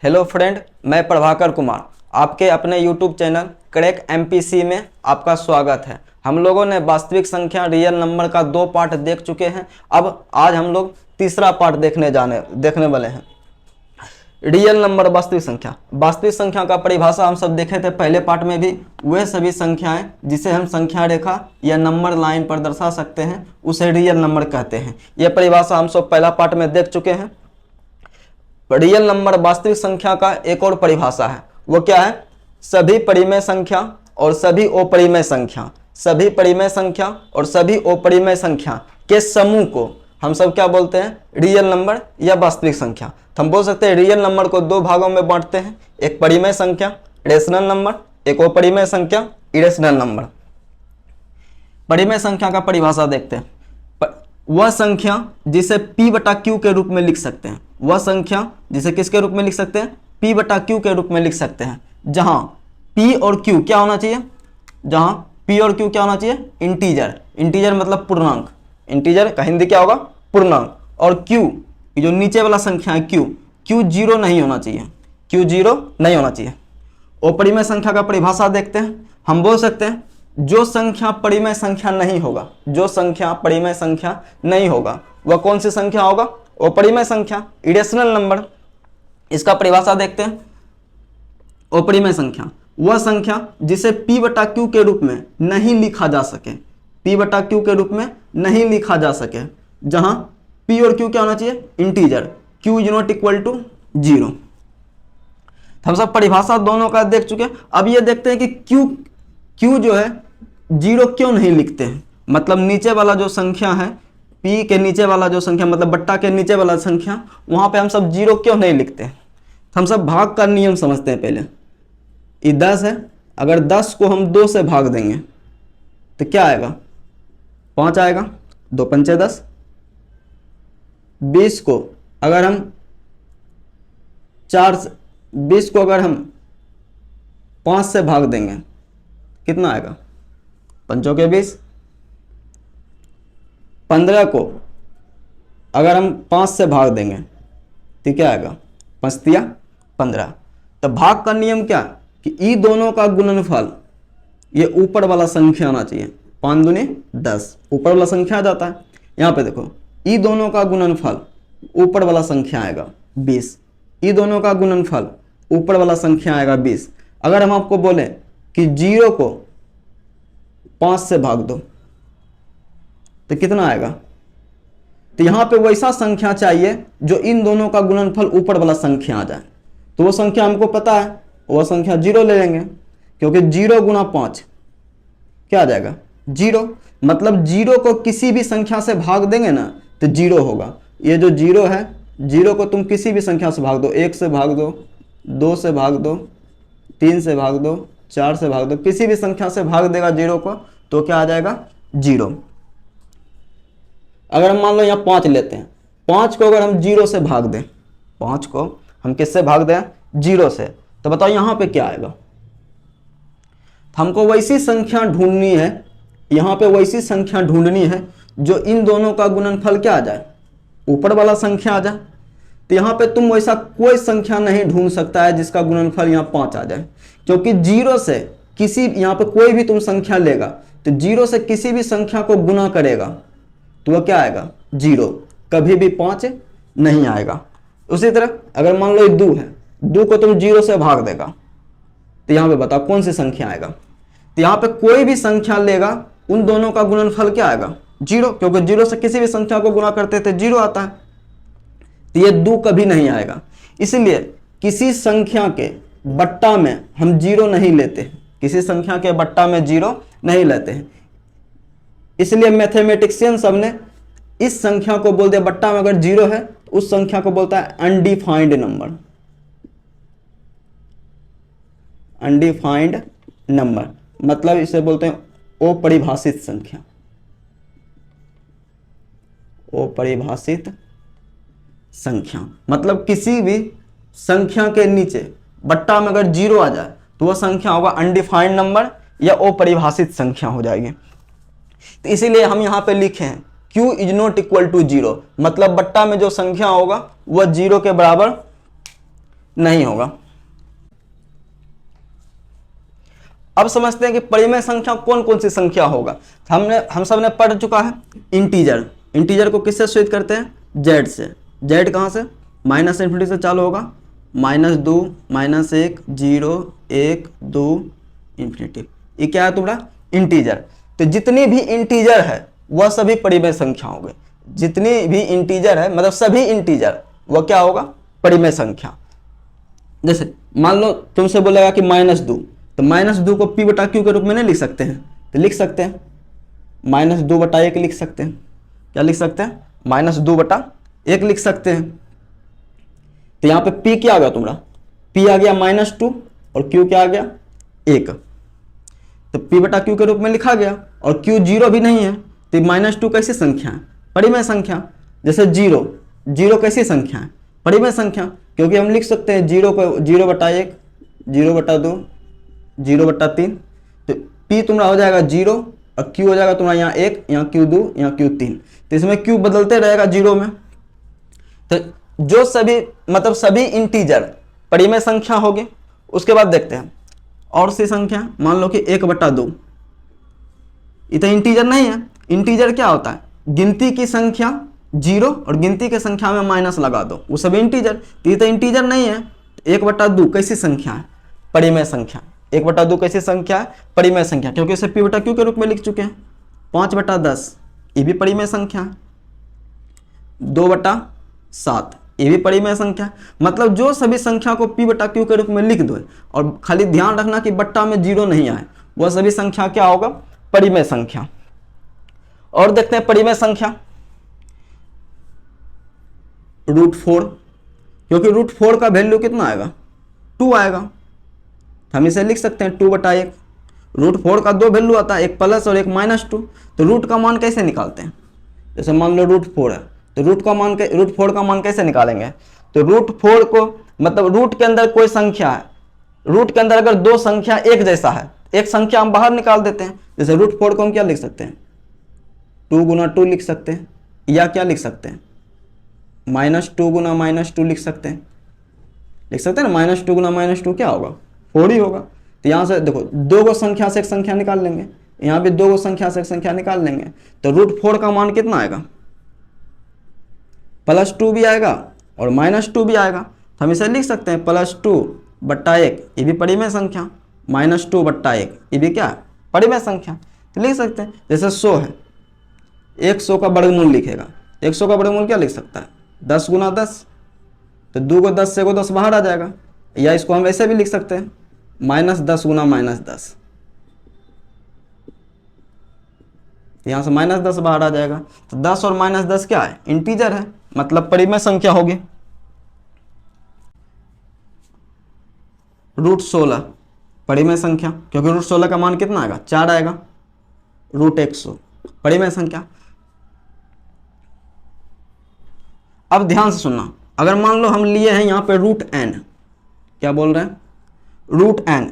Hello friend, मैं प्रभाकर कुमार आपके अपने यूट्यूब चैनल क्रैक एमपीसी में आपका स्वागत है। हम लोगों ने वास्तविक संख्या रियल नंबर का 2 पार्ट देख चुके हैं। अब आज हम लोग तीसरा पार्ट देखने वाले हैं। रियल नंबर वास्तविक संख्या का परिभाषा हम सब देखे थे पहले पार्ट में भी। वह सभी संख्याएं जिसे हम संख्या रेखा या नंबर लाइन पर दर्शा सकते हैं उसे रियल नंबर कहते हैं। यह परिभाषा हम सब पहला पार्ट में देख चुके हैं। रियल नंबर वास्तविक संख्या का एक और परिभाषा है, वो क्या है? सभी परिमेय संख्या और सभी अपरिमेय संख्या, सभी परिमेय संख्या और सभी अपरिमेय संख्या के समूह को हम सब क्या बोलते हैं? रियल नंबर या वास्तविक संख्या। तो हम बोल सकते हैं रियल नंबर को 2 भागों में बांटते हैं, एक परिमेय संख्या रेशनल नंबर, एक अपरिमेय संख्या इरेशनल नंबर। परिमेय संख्या का परिभाषा देखते हैं। वह संख्या जिसे P बटा Q के रूप में लिख सकते हैं, वह संख्या जिसे किसके रूप में लिख सकते हैं? P बटा Q के रूप में लिख सकते हैं, जहां P और Q क्या होना चाहिए? जहां P और Q क्या होना चाहिए? इंटीजर मतलब पूर्णांक। इंटीजर का हिंदी क्या होगा? पूर्णांक। और Q जो नीचे वाला संख्या है Q 0 नहीं होना चाहिए, Q 0 नहीं होना चाहिए। अपरिमेय संख्या का परिभाषा देखते हैं। हम बोल सकते हैं जो संख्या परिमेय संख्या नहीं होगा, जो संख्या परिमेय संख्या नहीं होगा वह कौन सी संख्या होगा? अपरिमेय संख्या, इरेशनल नंबर। इसका परिभाषा देखते हैं। अपरिमेय संख्या वह संख्या जिसे P बटा Q के रूप में नहीं लिखा जा सके, P बटा Q के रूप में नहीं लिखा जा सके, जहां P और Q क्या होना चाहिए? Integer, Q is not equal to 0। हम सब परिभाषा दोनों का देख चुके हैं। अब ये देखते हैं कि Q जो है 0 क्यों नहीं लिखते हैं। मतलब नीचे वाला जो संख्या है, P के नीचे वाला जो संख्या मतलब बट्टा के नीचे वाला संख्या, वहां पे हम सब 0 क्यों नहीं लिखते हैं? हम सब भाग का नियम समझते हैं पहले। ये 10 है, अगर 10 को हम 2 से भाग देंगे तो क्या आएगा? 5 आएगा। 2 पंचे 10। 20 को अगर हम 5 से भाग देंगे कितना आएगा? 5 के 20। 15 को अगर हम 5 से भाग देंगे तो क्या आएगा? 5 तिया 15। तो भाग का नियम क्या कि ई दोनों का गुणनफल ये ऊपर वाला संख्या आना चाहिए। 5 दूनी 10, ऊपर वाला संख्या आ जाता है। यहाँ पे देखो, ई दोनों का गुणनफल ऊपर वाला संख्या आएगा 20, ई दोनों का गुणनफल ऊपर वाला संख्या आएगा 20। अगर हम आपको बोले कि 0 को 5 से भाग दो तो कितना आएगा? तो यहां पे वैसा संख्या चाहिए जो इन दोनों का गुणनफल ऊपर वाला संख्या आ जाए। तो वो संख्या हमको पता है, वो संख्या 0 ले लेंगे, क्योंकि 0 गुना 5 क्या आ जाएगा? 0। मतलब 0 को किसी भी संख्या से भाग देंगे ना तो 0 होगा। ये जो 0 है, 0 को तुम किसी भी संख्या से भाग दो, 1 से भाग दो, 2 से भाग दो, 3 से भाग दो, 4 से भाग दो, किसी भी संख्या से भाग देगा 0 को तो क्या आ जाएगा? 0। अगर हम मान लो यहाँ 5 लेते हैं, 5 को अगर हम 0 से भाग दें, 5 को हम किससे भाग दें? 0 से, तो बताओ यहाँ पे क्या आएगा? हमको वैसी संख्या ढूंढनी है, यहाँ पे वैसी संख्या ढूंढनी है जो इन दोनों का गुणनफल क्या आ जाए? ऊपर वाला संख्या आ जाए। तो यहाँ पे तुम वैसा कोई संख्या नहीं ढूंढ सकता है जिसका गुणनफल यहाँ 5 आ जाए, क्योंकि 0 से किसी, यहाँ पे कोई भी तुम संख्या लेगा तो 0 से किसी भी संख्या को गुना करेगा तो वह क्या आएगा? 0। कभी भी 5 नहीं आएगा। उसी तरह अगर मान लो 2 है, 2 को तुम 0 से भाग देगा तो यहाँ पे बताओ कौन सी संख्या आएगा? तो यहाँ पे कोई भी संख्या लेगा उन दोनों का गुणनफल क्या आएगा? 0, क्योंकि 0 से किसी भी संख्या को गुना करते थे 0 आता है। तो ये 2 कभी नहीं आएगा। इसलिए किसी संख्या के बट्टा में हम 0 नहीं लेते, किसी संख्या के बट्टा में 0 नहीं लेते हैं। इसलिए मैथमेटिशियन सब ने इस संख्या को बोल दिया, बट्टा में अगर 0 है तो उस संख्या को बोलता है अनडिफाइंड नंबर। अनडिफाइंड नंबर मतलब इसे बोलते हैं अपरिभाषित संख्या। अपरिभाषित संख्या मतलब किसी भी संख्या के नीचे बट्टा में अगर 0 आ जाए तो वह संख्या होगा अनडिफाइंड नंबर या अपरिभाषित संख्या हो जाएगी। तो इसीलिए हम यहाँ पे लिखे हैं Q is not equal to 0, मतलब बट्टा में जो संख्या होगा वह 0 के बराबर नहीं होगा। अब समझते हैं कि परिमेय संख्या कौन कौन सी संख्या होगा। हम सब ने पढ़ चुका है इंटीजर। इंटीजर को किससे सूचित करते हैं? जेड से। जेड कहाँ से? माइनस इन्फिनिटी से चालू होगा, -2, -1, 0, 1, 2 इन्फिनिटी। ये क्या है तुम्हारा? इंटीजर। तो जितनी भी इंटीजर है वह सभी परिमेय संख्या होंगे। जितनी भी इंटीजर है मतलब सभी इंटीजर वह क्या होगा? परिमेय संख्या। जैसे मान लो तुमसे बोलेगा कि -2, तो -2 को p बटा q के रूप में नहीं लिख सकते हैं? तो लिख सकते हैं, -2 बटा 1 लिख सकते हैं। क्या लिख सकते हैं? -2 बटा 1 लिख सकते हैं। तो यहाँ पे p क्या आ गया तुम्हारा? p आ गया -2 और q क्या आ गया? 1। तो p बटा q के रूप में लिखा गया और q 0 भी नहीं है, तो -2 कैसी संख्या है? परिमेय संख्या। जैसे 0 कैसी संख्या है? परिमेय संख्या, क्योंकि हम लिख सकते हैं 0 को 0 बटा 1, 0 बटा 2, 0 बटा 3। तो p तुम्हारा हो जाएगा 0 और q हो जाएगा तुम्हारा यहाँ 1, यहाँ q2, यहाँ q3। तो इसमें q बदलते रहेगा 0 में। तो जो सभी मतलब सभी इंटीजर परिमेय संख्या होगी। उसके बाद देखते हैं और सी संख्या। मान लो कि 1/2, ये तो इंटीजर नहीं है। इंटीजर क्या होता है? गिनती की संख्या 0 और गिनती की संख्या में माइनस लगा दो, वो सभी इंटीजर। ये तो इंटीजर नहीं है। 1/2 कैसी संख्या है? परिमेय संख्या। 1/2 कैसी संख्या है? परिमेय संख्या, क्योंकि इसे p बटा q के रूप में लिख चुके हैं। 5/10 ये भी परिमेय संख्या है। 2/7 ये भी परिमेय संख्या। मतलब जो सभी संख्या को p बटा q के रूप में लिख दो और खाली ध्यान रखना कि बट्टा में 0 नहीं आए, वह सभी संख्या क्या होगा? परिमेय संख्या। और देखते हैं परिमेय संख्या √4, क्योंकि √4 का वैल्यू कितना आएगा? 2 आएगा। हम इसे लिख सकते हैं 2/1। √4 का 2 वैल्यू आता है, एक प्लस और एक -2। तो रूट का मान कैसे निकालते हैं? जैसे मान लो √4 है, तो √4 का मान कैसे निकालेंगे? तो √4 को मतलब रूट के अंदर कोई संख्या है, रूट के अंदर अगर दो संख्या एक जैसा है, एक संख्या हम बाहर निकाल देते हैं। जैसे √4 को हम क्या लिख सकते हैं? 2 गुना 2 लिख सकते हैं, या क्या लिख सकते हैं? -2 गुना -2 लिख सकते हैं। लिख सकते हैं ना, -2 गुना -2 क्या होगा? 4 ही होगा। तो यहाँ से देखो, दो गो संख्या से एक संख्या निकाल लेंगे, यहाँ भी दो गो संख्या से एक संख्या निकाल लेंगे। तो √4 का मान कितना आएगा? +2 भी आएगा और -2 भी आएगा। तो हम इसे लिख सकते हैं +2/1 ये भी परिमेय संख्या, -2/1 ये भी क्या है? परिमेय संख्या। तो लिख सकते हैं जैसे 100 है, 100 का वर्गमूल लिखेगा। 100 का वर्गमूल क्या लिख सकता है? 10 गुना 10। तो 2 को 10 से को 10 बाहर आ जाएगा, या इसको हम ऐसे भी लिख सकते हैं -10 गुना -10। यहाँ से -10 बाहर आ जाएगा। तो 10 और -10 क्या है? इंटीजर है, मतलब परिमेय संख्या होगी। √16 परिमेय संख्या, क्योंकि √16 का मान कितना आएगा? 4 आएगा। √100 परिमेय संख्या। अब ध्यान से सुनना, अगर मान लो हम लिए हैं यहाँ पे √n, क्या बोल रहे हैं? √n,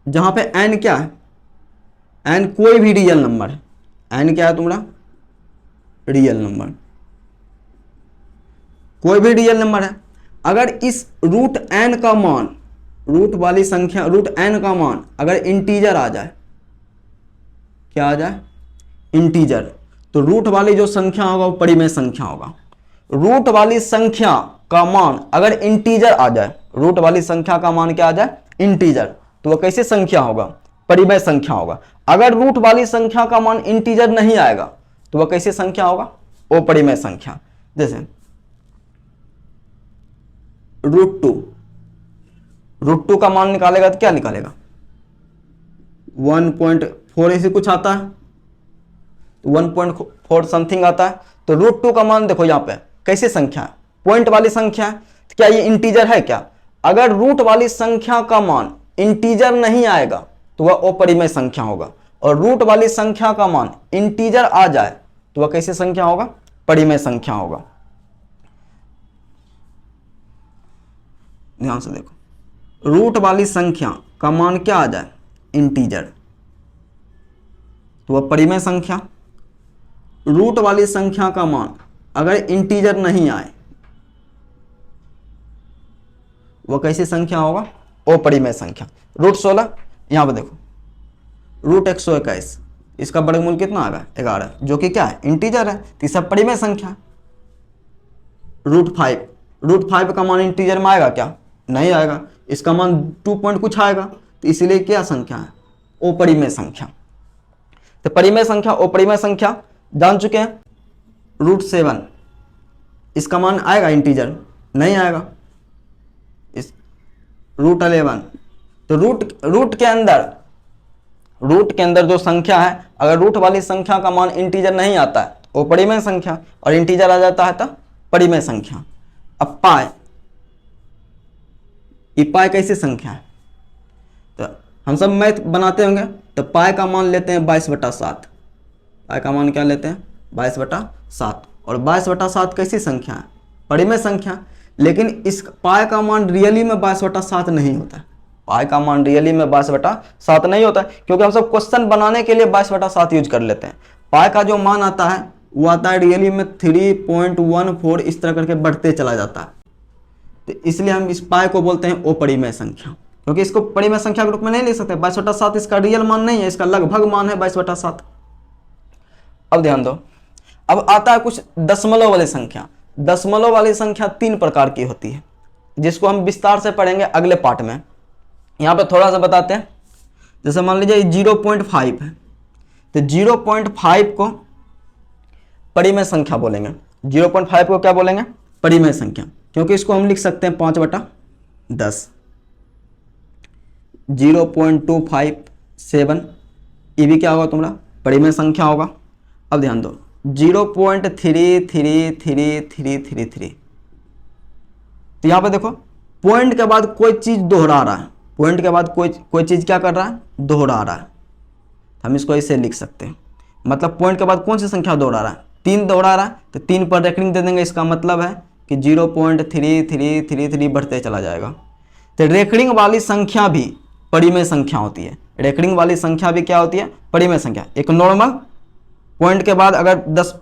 जहां पे n क्या है? n कोई भी रियल नंबर है। n क्या है तुम्हारा? रियल नंबर, कोई भी रियल नंबर है। अगर इस √n का मान, रूट वाली संख्या √n का मान अगर इंटीजर आ जाए, क्या आ जाए? इंटीजर, तो रूट वाली जो संख्या होगा वो परिमेय संख्या होगा। रूट वाली संख्या का मान अगर इंटीजर आ जाए, रूट वाली संख्या का मान क्या आ जाए? इंटीजर, तो वह कैसी संख्या होगा? परिमेय संख्या होगा। अगर रूट वाली संख्या का मान इंटीजर नहीं आएगा तो वह कैसी संख्या होगा? अपरिमेय संख्या। जैसे √2 का मान निकालेगा तो क्या निकालेगा? 1.4 ऐसे कुछ आता है, 1.4 समथिंग आता है। तो √2 का मान देखो यहाँ पे कैसी संख्या है? पॉइंट वाली संख्या है। तो क्या ये इंटीजर है क्या? अगर रूट वाली संख्या का मान इंटीजर नहीं आएगा तो वह अपरिमेय संख्या होगा, और रूट वाली संख्या का मान इंटीजर आ जाए तो वह कैसी संख्या होगा? परिमेय संख्या होगा। ध्यान से देखो, रूट वाली संख्या का मान क्या आ जाए? इंटीजर, तो वह परिमेय संख्या। रूट वाली संख्या का मान अगर इंटीजर नहीं आए वो कैसी संख्या होगा? अपरिमेय संख्या। रूट 16, यहाँ पर देखो रूट 121, इसका वर्गमूल कितना आएगा? 11, जो कि क्या है? इंटीजर है, तो ये सब परिमेय संख्या। रूट 5 का मान इंटीजर में आएगा क्या? नहीं आएगा, इसका मान 2 पॉइंट कुछ आएगा, तो इसलिए क्या संख्या है? अपरिमेय संख्या। तो परिमेय संख्या, अपरिमेय संख्या जान चुके हैं। रूट 7, इसका मान आएगा इंटीजर? नहीं आएगा। इस रूट 11, तो रूट के अंदर जो संख्या है, अगर रूट वाली संख्या का मान इंटीजर नहीं आता है वो परिमेय संख्या, और इंटीजर आ जाता है तो परिमेय संख्या। अब पाई कैसी संख्या है? तो हम सब मैथ बनाते होंगे, तो पाई का मान लेते हैं 22/7। पाई का मान क्या लेते हैं? 22/7। और 22/7 कैसी संख्या है? परिमेय संख्या। लेकिन इस पाई का मान रियली में 22/7 नहीं होता है। पाई का मान रियली में 22/7 नहीं होता है, क्योंकि हम सब क्वेश्चन बनाने के लिए 22/7 यूज कर लेते हैं। पाई का जो मान आता है वो आता है रियली में 3.14, इस तरह करके बढ़ते चला जाता है। तो इसलिए हम इस पाई को बोलते हैं अपरिमेय संख्या, क्योंकि इसको परिमेय संख्या के रूप में नहीं ले सकते। 22/7 इसका रियल मान नहीं है, इसका लगभग मान है 22/7। अब ध्यान दो, अब आता है कुछ दशमलव वाली संख्या। दशमलव वाली संख्या 3 प्रकार की होती है, जिसको हम विस्तार से पढ़ेंगे अगले पार्ट में। यहाँ पे थोड़ा सा बताते हैं। जैसे मान लीजिए 0.5 है, तो 0.5 को परिमेय संख्या बोलेंगे। 0.5 को क्या बोलेंगे? परिमेय संख्या, क्योंकि इसको हम लिख सकते हैं 5/10। 0.257, ये भी क्या होगा तुम्हारा? परिमेय संख्या होगा। अब ध्यान दो, 0.33333, तो यहाँ पे देखो पॉइंट के बाद कोई चीज दोहरा रहा है। पॉइंट के बाद कोई चीज क्या कर रहा है? दोहरा रहा है। हम इसको ऐसे लिख सकते हैं, मतलब पॉइंट के बाद कौन सी संख्या दोहरा रहा है? 3 दोहरा रहा है, तो 3 पर रेकरिंग दे देंगे। इसका मतलब है कि 0.3333 बढ़ते चला जाएगा। तो रेकरिंग वाली संख्या भी परिमेय संख्या होती है। रेकरिंग वाली संख्या भी क्या होती है? परिमेय संख्या। एक नॉर्मल पॉइंट के बाद अगर 10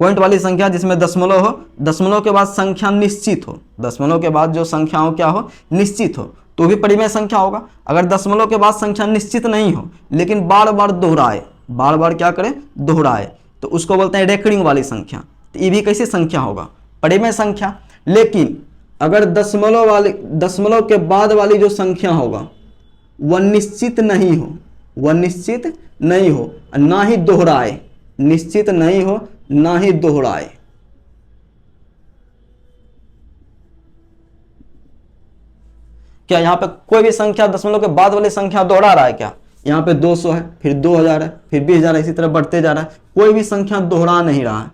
पॉइंट वाली संख्या जिसमें दशमलव हो, दशमलव के बाद संख्या निश्चित हो, दशमलव के बाद जो संख्या हो क्या हो? निश्चित हो, तो भी परिमेय संख्या होगा। अगर दशमलव के बाद संख्या निश्चित नहीं हो लेकिन बार बार दोहराए, बार बार क्या करे? दोहराए, तो उसको बोलते हैं रेकरिंग वाली संख्या। तो ये भी कैसी संख्या होगा? परिमेय संख्या। लेकिन अगर दशमलव के बाद वाली जो संख्या होगा वह निश्चित नहीं हो, वह निश्चित नहीं हो, ना ही दोहराए, निश्चित नहीं हो ना ही दोहराए, क्या यहाँ पे कोई भी संख्या दशमलव के बाद वाली संख्या दोहरा रहा है क्या? यहाँ पे 200 है, फिर 2000 है, फिर 20,000, इसी तरह बढ़ते जा रहा है। कोई भी संख्या दोहरा नहीं रहा है,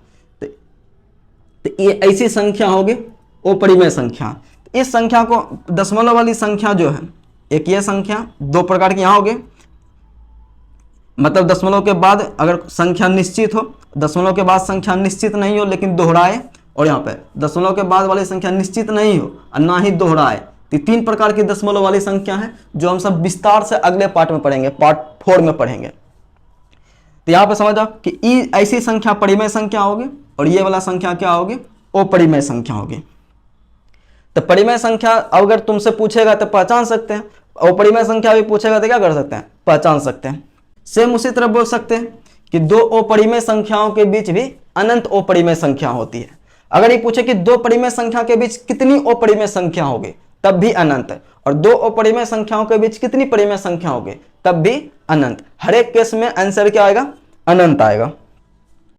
तो ये ऐसी संख्या होगी अपरिमेय संख्या। इस संख्या को, दशमलव वाली संख्या जो है, एक ये संख्या 2 प्रकार की यहाँ होगी, मतलब दशमलव के बाद अगर संख्या निश्चित हो, दशमलव के बाद संख्या निश्चित नहीं हो लेकिन दोहराए, और यहाँ पे दशमलव के बाद वाली संख्या निश्चित नहीं हो और ना ही दोहराए। तो 3 प्रकार की दशमलव वाली संख्या है, जो हम सब विस्तार से अगले पार्ट में पढ़ेंगे, पार्ट 4 में पढ़ेंगे। तो यहाँ पे समझ जाओ कि ऐसी संख्या परिमेय संख्या होगी और ये वाला संख्या क्या होगी? अपरिमेय संख्या होगी। तो परिमेय संख्या अगर तुमसे पूछेगा तो पहचान सकते हैं, अपरिमेय संख्या भी पूछेगा तो क्या कर सकते हैं? पहचान सकते हैं। सेम उसी तरह बोल सकते हैं कि 2 अपरिमेय संख्याओं के बीच भी अनंत अपरिमेय संख्या होती है। अगर ये पूछे कि 2 परिमेय संख्या के बीच कितनी अपरिमेय संख्या होगी, तब भी अनंत है। और 2 अपरिमेय संख्याओं के बीच कितनी परिमेय संख्या होगी, तब भी अनंत। हर एक केस में आंसर क्या आएगा? अनंत आएगा।